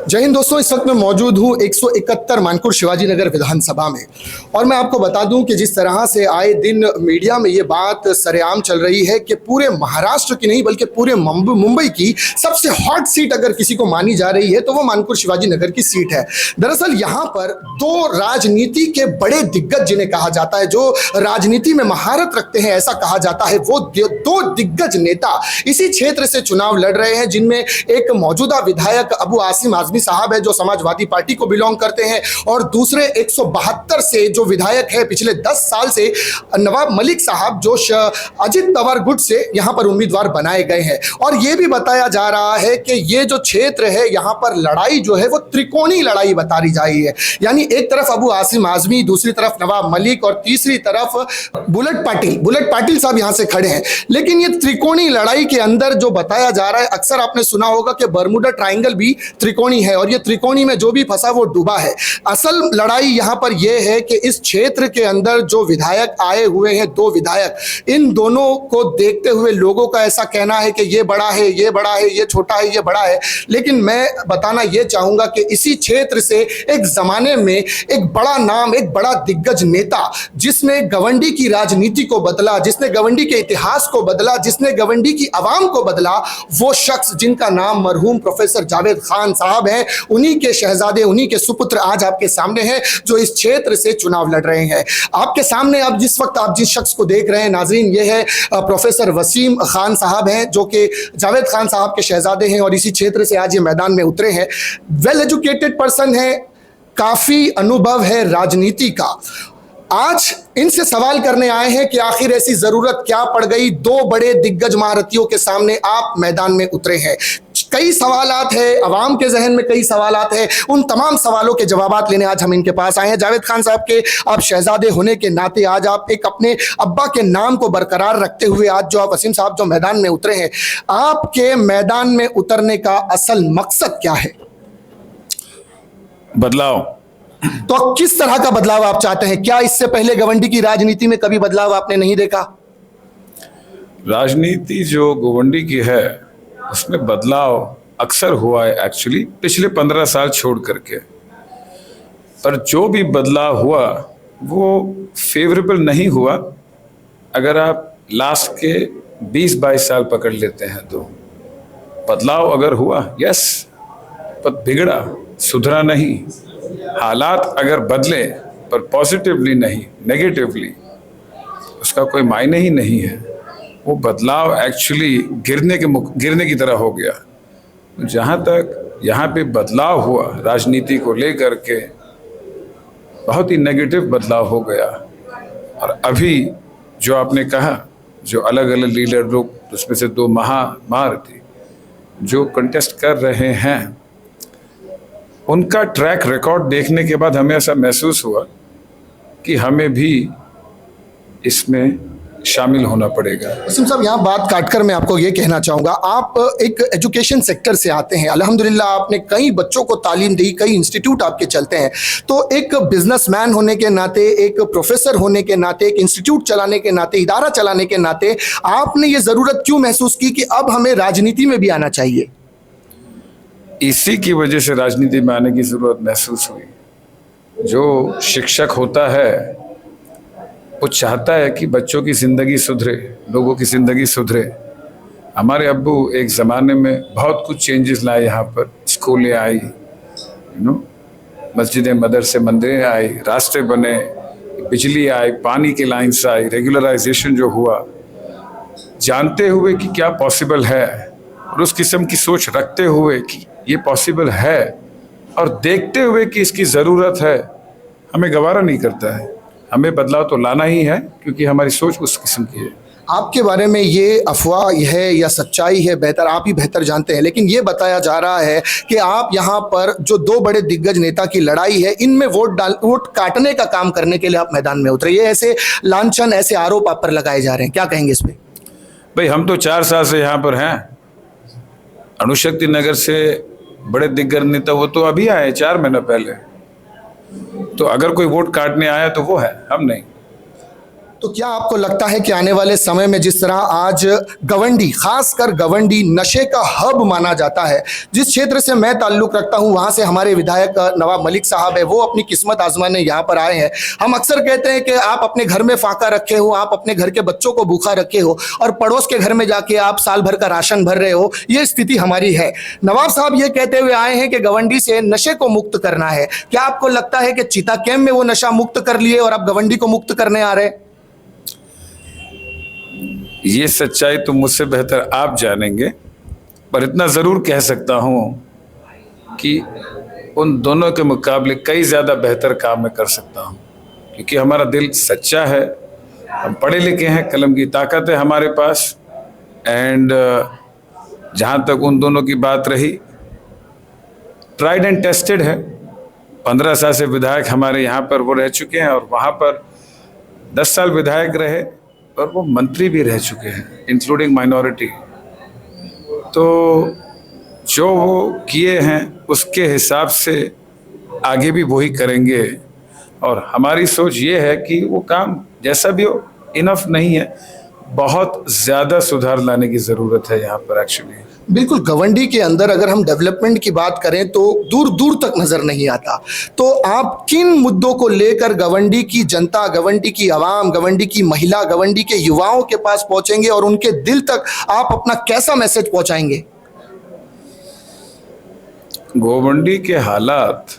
जय हिंद दोस्तों, इस वक्त मैं मौजूद हूँ 171 मानकुर शिवाजी नगर विधानसभा में। और मैं आपको बता दूं कि जिस तरह से आए दिन मीडिया में ये बात सरेआम चल रही है कि पूरे महाराष्ट्र की नहीं बल्कि पूरे मुंबई की सबसे हॉट सीट अगर किसी को मानी जा रही है तो वो मानकुर शिवाजी नगर की सीट है। दरअसल यहाँ पर दो राजनीति के बड़े दिग्गज जिन्हें कहा जाता है, जो राजनीति में महारत रखते हैं ऐसा कहा जाता है, वो दो दिग्गज नेता इसी क्षेत्र से चुनाव लड़ रहे हैं, जिनमें एक मौजूदा विधायक अबू आसिम आजमी साहब है जो समाजवादी पार्टी को बिलोंग करते हैं, और दूसरे 172 से जो विधायक है पिछले 10 साल से नवाब मलिक साहब जो अजित पवार गुट से यहां पर उम्मीदवार बनाए गए हैं। और यह भी बताया जा रहा है कि ये जो क्षेत्र है यहां पर लड़ाई जो है वो त्रिकोणीय लड़ाई बताई जा रही है, यानी एक तरफ अबू आसिम आजमी, दूसरी तरफ नवाब मलिक और तीसरी तरफ बुलेट पाटिल साहब यहां से खड़े हैं। लेकिन ये त्रिकोणीय लड़ाई के अंदर जो बताया जा रहा है, अक्सर आपने सुना होगा कि बर्मुडा ट्रायंगल भी त्रिकोणी है और ये त्रिकोणी में जो भी फंसा वो डूबा है। असल लड़ाई यहां पर यह है कि इस क्षेत्र के अंदर जो विधायक आए हुए हैं, दो विधायक, इन दोनों को देखते हुए लोगों का ऐसा कहना है कि ये बड़ा है, ये बड़ा है, ये छोटा है, ये बड़ा है। लेकिन मैं बताना यह चाहूंगा कि इसी क्षेत्र से एक जमाने में एक बड़ा नाम, एक बड़ा दिग्गज नेता जिसने गवंडी की राजनीति को बदला, जिसने गवंडी के इतिहास को बदला, जिसने गवंडी की आवाम को बदला, वो शख्स जिनका नाम मरहूम प्रोफेसर जावेद खान साहब हैं, उन्हीं के शहजादे, उन्हीं के सुपुत्र आज आपके सामने हैं जो इस क्षेत्र से चुनाव लड़ रहे हैं। आपके सामने अब जिस वक्त आप जिस शख्स को देख रहे हैं नाजरीन, ये है प्रोफेसर वसीम खान साहब हैं जो कि जावेद खान साहब के शहजादे हैं और इसी क्षेत्र से आज ये मैदान में उतरे हैं। वेल एजुकेटेड पर्सन है, काफी अनुभव है राजनीति का। आज इनसे सवाल करने आए हैं कि आखिर ऐसी जरूरत क्या पड़ गई, दो बड़े दिग्गज महारथियों के सामने आप मैदान में उतरे हैं। कई सवालात है, अवाम के जहन में कई सवालात है, उन तमाम सवालों के जवाबात लेने आज हम इनके पास आए हैं। जावेद खान साहब के आप शहजादे होने के नाते आज आप एक अपने अब्बा के नाम को बरकरार रखते हुए आज जो आप वसीम साहब जो मैदान में उतरे हैं, आपके मैदान में उतरने का असल मकसद क्या है? बदलाव। तो किस तरह का बदलाव आप चाहते हैं? क्या इससे पहले गवंडी की राजनीति में कभी बदलाव आपने नहीं देखा? राजनीति जो गवंडी की है उसमें बदलाव अक्सर हुआ है एक्चुअली पिछले 15 साल छोड़ करके, पर जो भी बदलाव हुआ वो फेवरेबल नहीं हुआ। अगर आप लास्ट के 20-22 साल पकड़ लेते हैं तो बदलाव अगर हुआ, यस, पर बिगड़ा, सुधरा नहीं। हालात अगर बदले पर पॉजिटिवली नहीं, नेगेटिवली, उसका कोई मायने ही नहीं है। वो बदलाव एक्चुअली गिरने की तरह हो गया। जहाँ तक यहाँ पे बदलाव हुआ राजनीति को लेकर के, बहुत ही नेगेटिव बदलाव हो गया। और अभी जो आपने कहा, जो अलग अलग लीडर लोग, उसमें से दो महारथी जो कंटेस्ट कर रहे हैं, उनका ट्रैक रिकॉर्ड देखने के बाद हमें ऐसा महसूस हुआ कि हमें भी इसमें शामिल होना पड़ेगा। वसीम साहब, यहाँ बात काटकर मैं आपको ये कहना चाहूँगा, आप एक एजुकेशन सेक्टर से आते हैं, अल्हम्दुलिल्लाह आपने कई बच्चों को तालीम दी, कई इंस्टीट्यूट आपके चलते हैं। तो एक बिजनेसमैन होने के नाते, एक प्रोफेसर होने के नाते, एक इंस्टीट्यूट चलाने के नाते, इदारा चलाने के नाते, आपने ये ज़रूरत क्यों महसूस की कि अब हमें राजनीति में भी आना चाहिए? इसी की वजह से राजनीति में आने की ज़रूरत महसूस हुई। जो शिक्षक होता है वो चाहता है कि बच्चों की ज़िंदगी सुधरे, लोगों की ज़िंदगी सुधरे। हमारे अब्बू एक ज़माने में बहुत कुछ चेंजेस लाए यहाँ पर। स्कूलें आई, मस्जिदें, मदरसे, मंदिरें आई, रास्ते बने, बिजली आई, पानी की लाइन्स आई, रेगुलराइजेशन जो हुआ, जानते हुए कि क्या पॉसिबल है और उस किस्म की सोच रखते हुए कि ये पॉसिबल है और देखते हुए कि इसकी ज़रूरत है, हमें गवारा नहीं करता है। हमें बदलाव तो लाना ही है क्योंकि हमारी सोच उस किस्म की है। आपके बारे में ये अफवाह है या सच्चाई है, बेहतर आप ही बेहतर जानते हैं, लेकिन ये बताया जा रहा है कि आप यहाँ पर जो दो बड़े दिग्गज नेता की लड़ाई है, इनमें वोट काटने का काम करने के लिए आप मैदान में उतरे। ये ऐसे लांछन, ऐसे आरोप आप पर लगाए जा रहे हैं, क्या कहेंगे इस पे? भाई, हम तो 4 साल से यहाँ पर हैं। अणुशक्ति नगर से बड़े दिग्गज नेता वो तो अभी आए 4 महीने पहले। तो अगर कोई वोट काटने आया तो वो है, हम नहीं। तो क्या आपको लगता है कि आने वाले समय में जिस तरह आज गवंडी, खासकर गवंडी नशे का हब माना जाता है, जिस क्षेत्र से मैं ताल्लुक रखता हूं वहां से हमारे विधायक नवाब मलिक साहब है, वो अपनी किस्मत आजमाने यहाँ पर आए हैं। हम अक्सर कहते हैं कि आप अपने घर में फाका रखे हो, आप अपने घर के बच्चों को भूखा रखे हो और पड़ोस के घर में जाके आप साल भर का राशन भर रहे हो, ये स्थिति हमारी है। नवाब साहब ये कहते हुए आए हैं कि गवंडी से नशे को मुक्त करना है। क्या आपको लगता है कि चीता कैम्प में वो नशा मुक्त कर लिए और अब गवंडी को मुक्त करने आ रहे हैं? ये सच्चाई तो मुझसे बेहतर आप जानेंगे, पर इतना ज़रूर कह सकता हूँ कि उन दोनों के मुकाबले कई ज़्यादा बेहतर काम मैं कर सकता हूँ, क्योंकि हमारा दिल सच्चा है, हम पढ़े लिखे हैं, कलम की ताकत है हमारे पास। एंड जहाँ तक उन दोनों की बात रही, ट्राइड एंड टेस्टेड है। 15 साल से विधायक हमारे यहाँ पर वो रह चुके हैं और वहाँ पर 10 साल विधायक रहे और वो मंत्री भी रह चुके हैं, इंक्लूडिंग माइनॉरिटी। तो जो वो किए हैं उसके हिसाब से आगे भी वही करेंगे। और हमारी सोच ये है कि वो काम जैसा भी हो इनफ नहीं है, बहुत ज़्यादा सुधार लाने की ज़रूरत है यहाँ पर एक्चुअली। बिल्कुल, गवंडी के अंदर अगर हम डेवलपमेंट की बात करें तो दूर दूर तक नजर नहीं आता। तो आप किन मुद्दों को लेकर गवंडी की जनता, गवंडी की आवाम, गवंडी की महिला, गवंडी के युवाओं के पास पहुंचेंगे और उनके दिल तक आप अपना कैसा मैसेज पहुंचाएंगे? गवंडी के हालात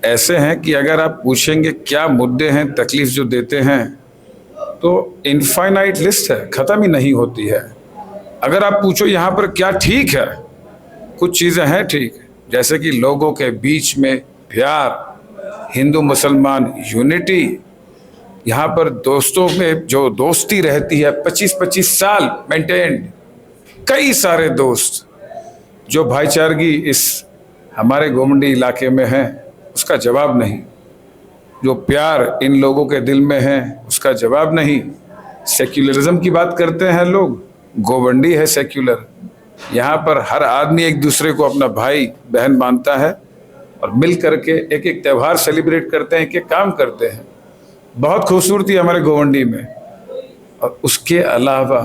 ऐसे हैं कि अगर आप पूछेंगे क्या मुद्दे हैं, तकलीफ जो देते हैं, तो इनफाइनाइट लिस्ट है, ख़त्म ही नहीं होती है। अगर आप पूछो यहाँ पर क्या ठीक है, कुछ चीज़ें हैं ठीक, जैसे कि लोगों के बीच में प्यार, हिंदू मुसलमान यूनिटी, यहाँ पर दोस्तों में जो दोस्ती रहती है 25-25 साल मेंटेन्ड, कई सारे दोस्त, जो भाईचारगी इस हमारे गोमंडी इलाके में है उसका जवाब नहीं, जो प्यार इन लोगों के दिल में है उसका जवाब नहीं। सेक्युलरिज्म की बात करते हैं लोग, गोवंडी है सेक्युलर। यहाँ पर हर आदमी एक दूसरे को अपना भाई बहन मानता है और मिल करके एक एक त्यौहार सेलिब्रेट करते हैं, एक एक काम करते हैं। बहुत खूबसूरती है हमारे गोवंडी में। और उसके अलावा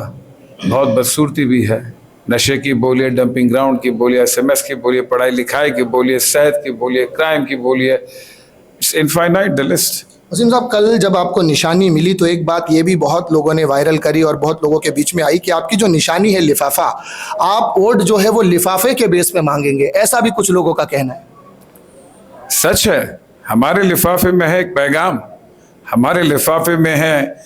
बहुत बदसूरती भी है। नशे की बोलिए, डंपिंग ग्राउंड की बोलिए, SMS की बोलिए, पढ़ाई लिखाई की बोलिए, सेहत की बोलिए, क्राइम की बोलिए, it's infinite the list. Waseem साहब, कल जब आपको निशानी मिली तो एक बात ये भी बहुत लोगों ने वायरल करी और बहुत लोगों के बीच में आई कि आपकी जो निशानी है लिफाफा, आप वोट जो है वो लिफाफे के बेस पे मांगेंगे, ऐसा भी कुछ लोगों का कहना है। सच है, हमारे लिफाफे में है एक पैगाम, हमारे लिफाफे में है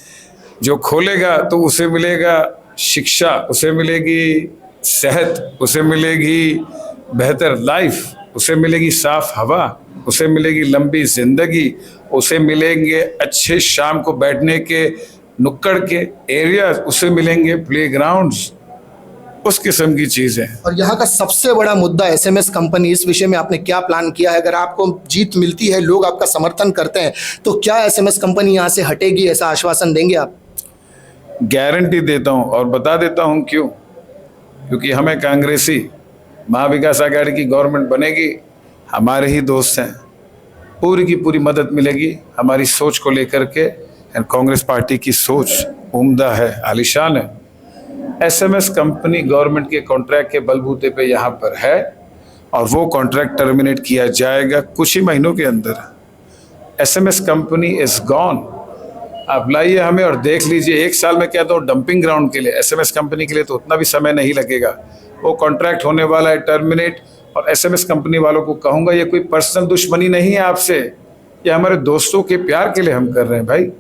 जो खोलेगा तो उसे मिलेगा शिक्षा, उसे मिलेगी सेहत, उसे मिलेगी बेहतर लाइफ, उसे मिलेगी साफ हवा, उसे मिलेगी लंबी जिंदगी, उसे मिलेंगे अच्छे शाम को बैठने के नुक्कड़ के एरियाज, उसे मिलेंगे प्लेग्राउंड्स, उस किस्म की चीज़ें। और यहाँ का सबसे बड़ा मुद्दा SMS कंपनी, इस विषय में आपने क्या प्लान किया है? अगर आपको जीत मिलती है, लोग आपका समर्थन करते हैं, तो क्या SMS कंपनी यहाँ से हटेगी, ऐसा आश्वासन देंगे आप? गारंटी देता हूँ और बता देता हूँ क्यों। क्योंकि हमें कांग्रेसी महाविकास आघाड़ी की गवर्नमेंट बनेगी, हमारे ही दोस्त हैं, पूरी की पूरी मदद मिलेगी हमारी सोच को लेकर के। कांग्रेस पार्टी की सोच उम्दा है, आलीशान है। SMS कंपनी गवर्नमेंट के कॉन्ट्रैक्ट के बलबूते पे यहाँ पर है और वो कॉन्ट्रैक्ट टर्मिनेट किया जाएगा कुछ ही महीनों के अंदर। SMS company is gone. आप लाइए हमें और देख लीजिए, 1 साल में कहता हूँ डंपिंग ग्राउंड के लिए, SMS कंपनी के लिए तो उतना भी समय नहीं लगेगा। वो कॉन्ट्रैक्ट होने वाला है टर्मिनेट। और SMS कंपनी वालों को कहूँगा, ये कोई पर्सनल दुश्मनी नहीं है आपसे, ये हमारे दोस्तों के प्यार के लिए हम कर रहे हैं भाई।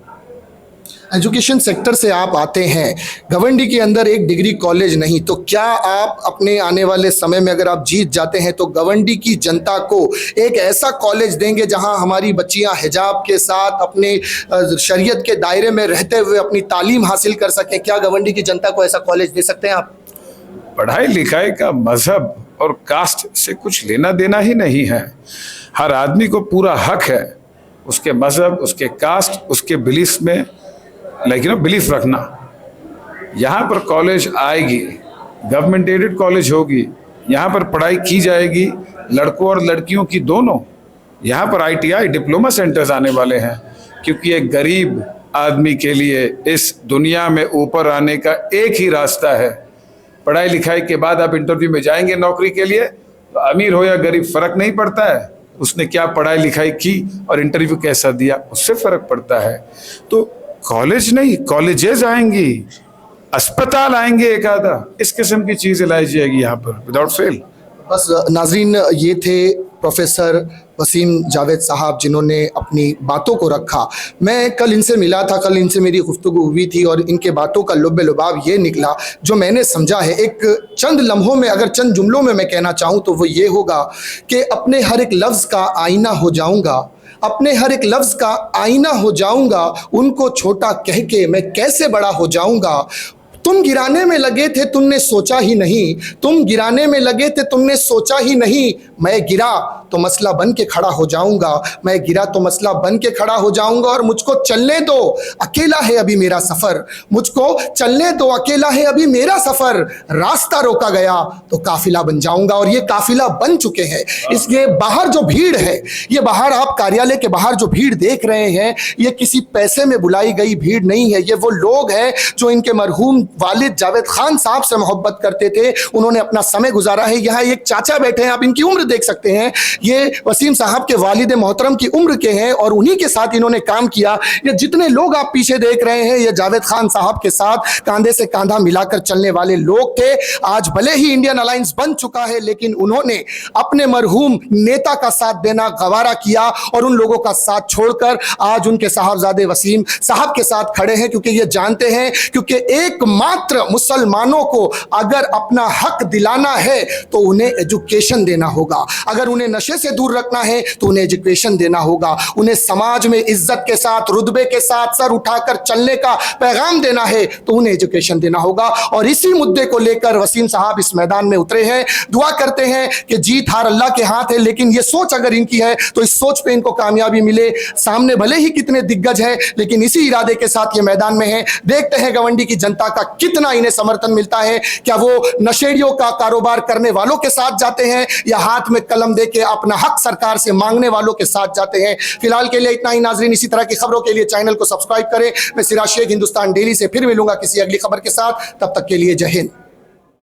एजुकेशन सेक्टर से आप आते हैं, गवंडी के अंदर एक डिग्री कॉलेज नहीं, तो क्या आप अपने आने वाले समय में अगर आप जीत जाते हैं तो गवंडी की जनता को एक ऐसा कॉलेज देंगे जहां हमारी बच्चियां हिजाब के साथ अपने शरीयत के दायरे में रहते हुए अपनी तालीम हासिल कर सकें? क्या गवंडी की जनता को ऐसा कॉलेज दे सकते हैं आप? पढ़ाई लिखाई का मजहब और कास्ट से कुछ लेना देना ही नहीं है। हर आदमी को पूरा हक है उसके मजहब, उसके कास्ट, उसके बिलीफ में बिलीफ रखना। यहाँ पर कॉलेज आएगी, गवर्नमेंट एडेड कॉलेज होगी, यहाँ पर पढ़ाई की जाएगी लड़कों और लड़कियों की दोनों। यहाँ पर ITI डिप्लोमा सेंटर्स आने वाले हैं, क्योंकि एक गरीब आदमी के लिए इस दुनिया में ऊपर आने का एक ही रास्ता है। पढ़ाई लिखाई के बाद आप इंटरव्यू में जाएंगे नौकरी के लिए, तो अमीर हो या गरीब फर्क नहीं पड़ता है, उसने क्या पढ़ाई लिखाई की और इंटरव्यू कैसा दिया उससे फर्क पड़ता है। तो कॉलेज नहीं, कॉलेजेस आएंगी, अस्पताल आएंगे एक आधा, इस किस्म की चीजें लाई जाएगी यहाँ पर विदाउट फेल। बस नाजरीन, ये थे प्रोफेसर वसीम जावेद साहब जिन्होंने अपनी बातों को रखा। मैं कल इनसे मिला था, कल इनसे मेरी गुफ्तगू हुई थी और इनके बातों का लुब्बे लुबाब ये निकला जो मैंने समझा है। एक चंद लम्हों में, अगर चंद जुमलों में मैं कहना चाहूँ तो वो ये होगा कि अपने हर एक लफ्ज़ का आईना हो जाऊँगा, अपने हर एक लफ्ज़ का आईना हो जाऊँगा, उनको छोटा कह के मैं कैसे बड़ा हो जाऊँगा। तुम गिराने में लगे थे तुमने सोचा ही नहीं, तुम गिराने में लगे थे तुमने सोचा ही नहीं, मैं गिरा तो मसला बन के खड़ा हो जाऊंगा, मैं गिरा तो मसला बन के खड़ा हो जाऊंगा। और मुझको चलने दो, अकेला है अभी मेरा सफ़र, मुझको चलने दो, अकेला है अभी मेरा सफ़र, रास्ता रोका गया तो काफिला बन जाऊंगा। और ये काफिला बन चुके हैं। इसलिए बाहर जो भीड़ है, ये बाहर आप कार्यालय के बाहर जो भीड़ देख रहे हैं, ये किसी पैसे में बुलाई गई भीड़ नहीं है। ये वो लोग हैं जो इनके मरहूम वालिद जावेद खान साहब से मोहब्बत करते थे, उन्होंने अपना समय गुजारा है। यहाँ एक चाचा बैठे हैं, आप इनकी उम्र देख सकते हैं, ये वसीम साहब के वालिद मोहतरम की उम्र के हैं और उन्हीं के साथ इन्होंने काम किया। ये जितने लोग आप पीछे देख रहे हैं, ये जावेद खान साहब के साथ कांधे से कांधा मिलाकर चलने वाले लोग थे। आज भले ही इंडियन अलायंस बन चुका है, लेकिन उन्होंने अपने मरहूम नेता का साथ देना गवारा किया और उन लोगों का साथ छोड़कर आज उनके साहबजादे वसीम साहब के साथ खड़े हैं, क्योंकि ये जानते हैं, क्योंकि एकमात्र मुसलमानों को अगर अपना हक दिलाना है तो उन्हें एजुकेशन देना होगा, अगर उन्हें नशे से दूर रखना है तो उन्हें एजुकेशन देना होगा, उन्हें समाज में इज्जत के साथ, रुतबे के साथ सर उठाकर चलने का पैगाम देना है तो उन्हें एजुकेशन देना होगा। और इसी मुद्दे को लेकर वसीम साहब इस मैदान में उतरे हैं। दुआ करते हैं कि जीत हार अल्लाह के हाथ है, लेकिन ये सोच अगर इनकी है तो इस सोच पे इनको कामयाबी मिले। सामने भले ही कितने दिग्गज है, लेकिन इसी इरादे के साथ ये मैदान में है। देखते हैं गवंडी की जनता का कितना इन्हें समर्थन मिलता है। क्या वो नशेड़ियों का कारोबार करने वालों के साथ जाते हैं या हाथ में कलम देके अपना हक सरकार से मांगने वालों के साथ जाते हैं। फिलहाल के लिए इतना ही नाजरीन। इसी तरह की खबरों के लिए चैनल को सब्सक्राइब करें। मैं सिराज शेख, हिंदुस्तान डेली से फिर मिलूंगा किसी अगली खबर के साथ। तब तक के लिए जय हिंद।